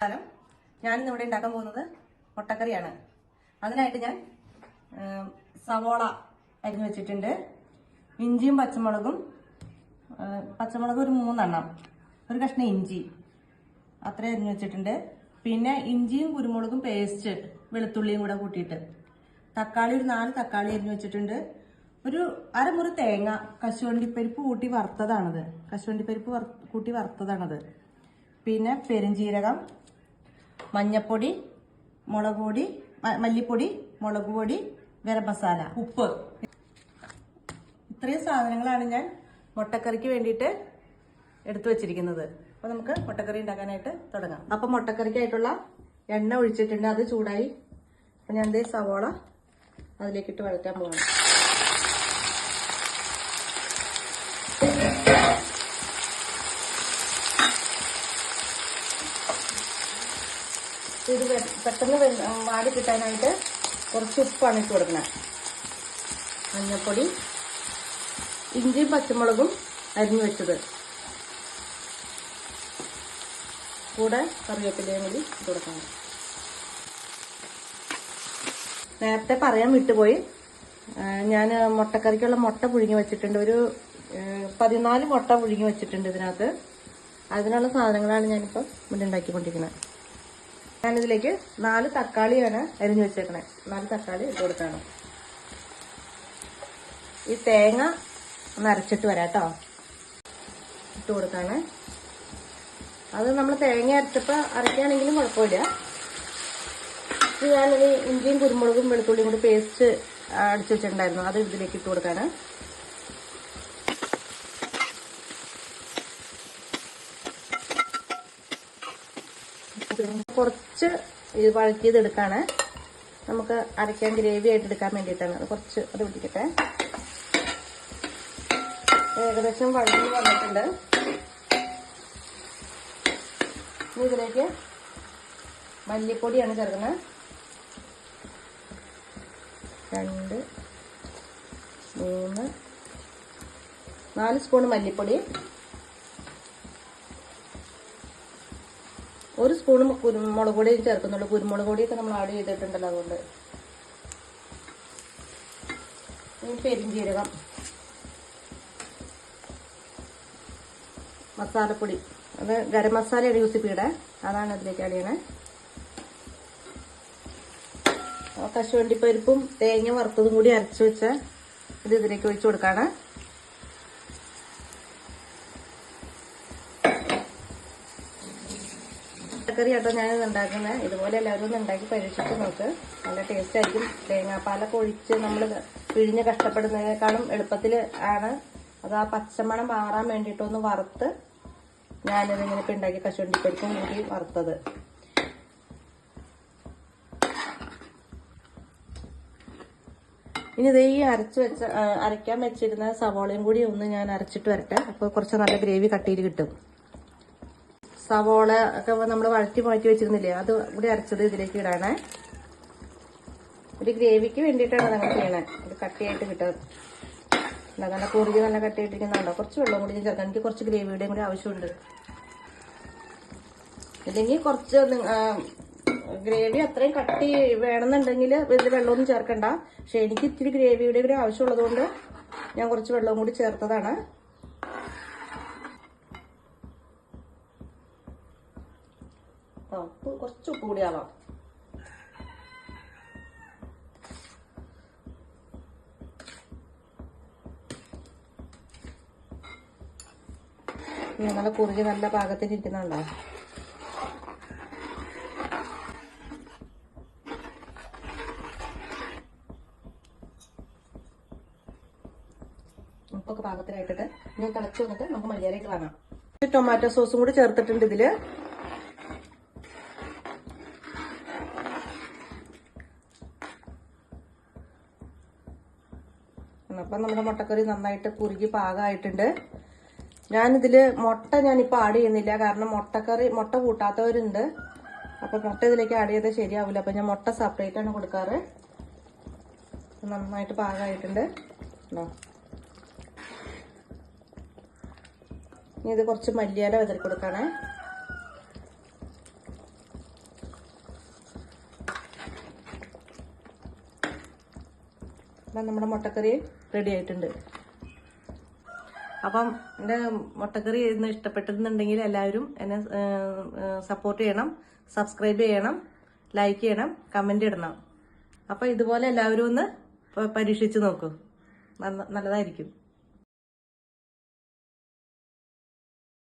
കാലം ഞാനിന്നിവിടെ ഉണ്ടാക്കാൻ പോകുന്നത് മുട്ടക്കറിയാണ്. അതിനായിട്ട് ഞാൻ സവോള അരിഞ്ഞു വെച്ചിട്ടുണ്ട്. ഇഞ്ചിയും പച്ചമുളകും ഒരു 3 എണ്ണം, ഒരു കഷ്ണം ഇഞ്ചി അത്ര അരിഞ്ഞു വെച്ചിട്ടുണ്ട്. പിന്നെ ഇഞ്ചിയും കുരുമുളകും പേസ്റ്റ്, വെളുത്തുള്ളിയും കൂടെ കൂട്ടിയിട്ട്, തക്കാളി ഒരു 4 തക്കാളി അരിഞ്ഞു വെച്ചിട്ടുണ്ട്. ഒരു അരമുറി തേങ്ങ, കശുവണ്ടിപ്പരിപ്പ് കൂട്ടി വറുത്തതാണത്, കൂട്ടി വറുത്തതാണത്. പിന്നെ പെരുംജീരകം, മഞ്ഞപ്പൊടി, മുളക് പൊടി, മല്ലിപ്പൊടി, മുളക് പൊടി, ഗരം മസാല, ഉപ്പ്. ഇത്രയും സാധനങ്ങളാണ് ഞാൻ മുട്ടക്കറിക്ക് വേണ്ടിയിട്ട് എടുത്തു വെച്ചിരിക്കുന്നത്. അപ്പോൾ നമുക്ക് മുട്ടക്കറി ഉണ്ടാക്കാനായിട്ട് തുടങ്ങാം. അപ്പം മുട്ടക്കറിക്കായിട്ടുള്ള എണ്ണ ഒഴിച്ചിട്ടുണ്ട്, അത് ചൂടായി. അപ്പം ഞാൻ ദേ സവോള അതിലേക്കിട്ട് വഴറ്റാൻ പോകണം. ഇത് പെട്ടെന്ന് വാടി കിട്ടാനായിട്ട് കുറച്ച് ഉപ്പാണ് ഇട്ട് കൊടുക്കണം. മഞ്ഞൾപ്പൊടി, ഇഞ്ചിയും പച്ചമുളകും അരിഞ്ഞു വെച്ചത്, കൂടെ കറിവേപ്പിലയും കൂടി ഇട്ട് കൊടുക്കണം. നേരത്തെ പറയാൻ വിട്ടുപോയി, ഞാൻ മുട്ടക്കറിക്കുള്ള മുട്ട പുഴുങ്ങി വെച്ചിട്ടുണ്ട്. ഒരു 14 മുട്ട പുഴുങ്ങി വെച്ചിട്ടുണ്ട് ഇതിനകത്ത്. അതിനുള്ള സാധനങ്ങളാണ് ഞാനിപ്പോൾ ഇവിടെ ഉണ്ടാക്കിക്കൊണ്ടിരിക്കുന്നത്. ഞാനിതിലേക്ക് 4 തക്കാളിയാണ് അരിഞ്ഞു വെച്ചേക്കണേ. 4 തക്കാളി ഇട്ട് കൊടുക്കണം. ഈ തേങ്ങ ഒന്ന് അരച്ചിട്ട് വരാം കേട്ടോ. ഇട്ട് കൊടുക്കാണ്. അത് നമ്മൾ തേങ്ങ അരയ്ക്കുകയാണെങ്കിലും കുഴപ്പമില്ല. ഞാനിത് ഇഞ്ചിയും കുരുമുളകും വെളുത്തുള്ളിയും കൂടി പേസ്റ്റ് അടിച്ചു വെച്ചിട്ടുണ്ടായിരുന്നു, അത് ഇതിലേക്ക് ഇട്ട് കൊടുക്കാണ്. കുറച്ച് ഇത് വഴറ്റിയതെടുക്കാണ്, നമുക്ക് അരയ്ക്കാൻ ഗ്രേവി ആയിട്ട് എടുക്കാൻ വേണ്ടിയിട്ടാണ്. അത് കുറച്ച് അത് പിടിക്കട്ടെ. ഏകദേശം വഴറ്റി വന്നിട്ടുണ്ട്. ഇനി ഇതിലേക്ക് മല്ലിപ്പൊടിയാണ് ചേർക്കുന്നത്. 2, 3, 4 സ്പൂൺ മല്ലിപ്പൊടി, 1 സ്പൂൺ കുരുമുളക് പൊടിയും ചേർക്കുന്നുള്ളൂ. കുരുമുളക് പൊടിയൊക്കെ നമ്മൾ ആഡ് ചെയ്തിട്ടുണ്ടല്ലോ, അതുകൊണ്ട്. പെരുംജീരകം, മസാലപ്പൊടി, അത് ഗരം മസാലയുടെ യൂസ് ചെയ്യണേ, അതാണ് അതിലേക്ക് ആഡ് ചെയ്യണേ. കശുവണ്ടിപ്പരിപ്പും തേങ്ങ വറുത്തതും കൂടി അരച്ചു വെച്ച ഇത് ഇതിലേക്ക് ഒഴിച്ചു കൊടുക്കാണ്. മുട്ടക്കറി കേട്ടോ ഞാനിത് ഉണ്ടാക്കുന്നത്. ഇതുപോലെ എല്ലാവരും ഒന്ന് ഉണ്ടാക്കി പരീക്ഷിച്ച് നോക്ക്, നല്ല ടേസ്റ്റ് ആയിരിക്കും. തേങ്ങാപ്പാലൊക്കെ ഒഴിച്ച് നമ്മൾ പിഴിഞ്ഞ് കഷ്ടപ്പെടുന്നതിനേക്കാളും എളുപ്പത്തിൽ ആണ് അത്. ആ പച്ചമണം മാറാൻ വേണ്ടിയിട്ടൊന്ന് വറുത്ത് ഞാനിതിങ്ങനെ ഇപ്പം ഉണ്ടാക്കി, കശുവണ്ടിപ്പരിപ്പും കൂടി വറുത്തത്. ഇനി ഇത് ഈ അരയ്ക്കാൻ വെച്ചിരുന്ന സവോളയും കൂടി ഒന്ന് ഞാൻ അരച്ചിട്ട് വരട്ടെ. അപ്പോൾ കുറച്ച് നല്ല ഗ്രേവി കട്ടിയിൽ കിട്ടും. സവോള ഒക്കെ നമ്മൾ മാറ്റി വെച്ചിരുന്നില്ലേ, അത് കൂടി അരച്ചത് ഇതിലേക്ക് ഇടാണേ. ഒരു ഗ്രേവിക്ക് വേണ്ടിയിട്ടാണ് അതങ്ങനെ ചെയ്യണേ. ഒരു കട്ടിയായിട്ട് കിട്ടും. നല്ല കുറുകി നല്ല കട്ടിയായിട്ടിരിക്കുന്നുണ്ടോ. കുറച്ച് വെള്ളം കൂടി ഞാൻ ചേർക്കാം, എനിക്ക് കുറച്ച് ഗ്രേവിയുടെയും കൂടി ആവശ്യമുണ്ട്. ഇല്ലെങ്കിൽ കുറച്ച് ഗ്രേവി അത്രയും കട്ടി വേണമെന്നുണ്ടെങ്കിൽ വലിയ വെള്ളമൊന്നും ചേർക്കണ്ട. പക്ഷെ എനിക്ക് ഇത്തിരി ഗ്രേവിയുടെ കൂടി ആവശ്യമുള്ളതുകൊണ്ട് ഞാൻ കുറച്ച് വെള്ളം കൂടി ചേർത്തതാണ്. കുറച്ച് ഉപ്പ് കൂടി ആവാം. നല്ല കുറുകി നല്ല പാകത്തിൽ ഇരിക്കുന്നുണ്ടോ. ഉപ്പൊക്കെ പാകത്തിലായിട്ടിട്ട് ഞാൻ തിളച്ച് വന്നിട്ട് നമുക്ക് മല്ലിയിലേക്ക് വാങ്ങാം. ടൊമാറ്റോ സോസും കൂടി ചേർത്തിട്ടുണ്ട് ഇതില്. അപ്പം നമ്മുടെ മുട്ടക്കറി നന്നായിട്ട് കുറുകി പാകമായിട്ടുണ്ട്. ഞാനിതില് ഞാനിപ്പോൾ ആഡ് ചെയ്യുന്നില്ല, കാരണം മുട്ട കൂട്ടാത്തവരുണ്ട്. അപ്പം മുട്ട ഇതിലേക്ക് ആഡ് ചെയ്താൽ ശരിയാവില്ല. അപ്പം ഞാൻ മുട്ട സെപ്പറേറ്റ് ആണ് കൊടുക്കാറ്. നന്നായിട്ട് പാകമായിട്ടുണ്ട്. ഇനി ഇത് കുറച്ച് മല്ലിയില വിതറി കൊടുക്കണേ. അപ്പം നമ്മുടെ മുട്ടക്കറി റെഡി ആയിട്ടുണ്ട്. അപ്പം എൻ്റെ മുട്ടക്കറി ഇന്ന് ഇഷ്ടപ്പെട്ടെന്നുണ്ടെങ്കിൽ എല്ലാവരും എന്നെ സപ്പോർട്ട് ചെയ്യണം, സബ്സ്ക്രൈബ് ചെയ്യണം, ലൈക്ക് ചെയ്യണം, കമൻ്റ് ഇടണം. അപ്പം ഇതുപോലെ എല്ലാവരും ഒന്ന് പരീക്ഷിച്ച് നോക്കൂ, നല്ലതായിരിക്കും.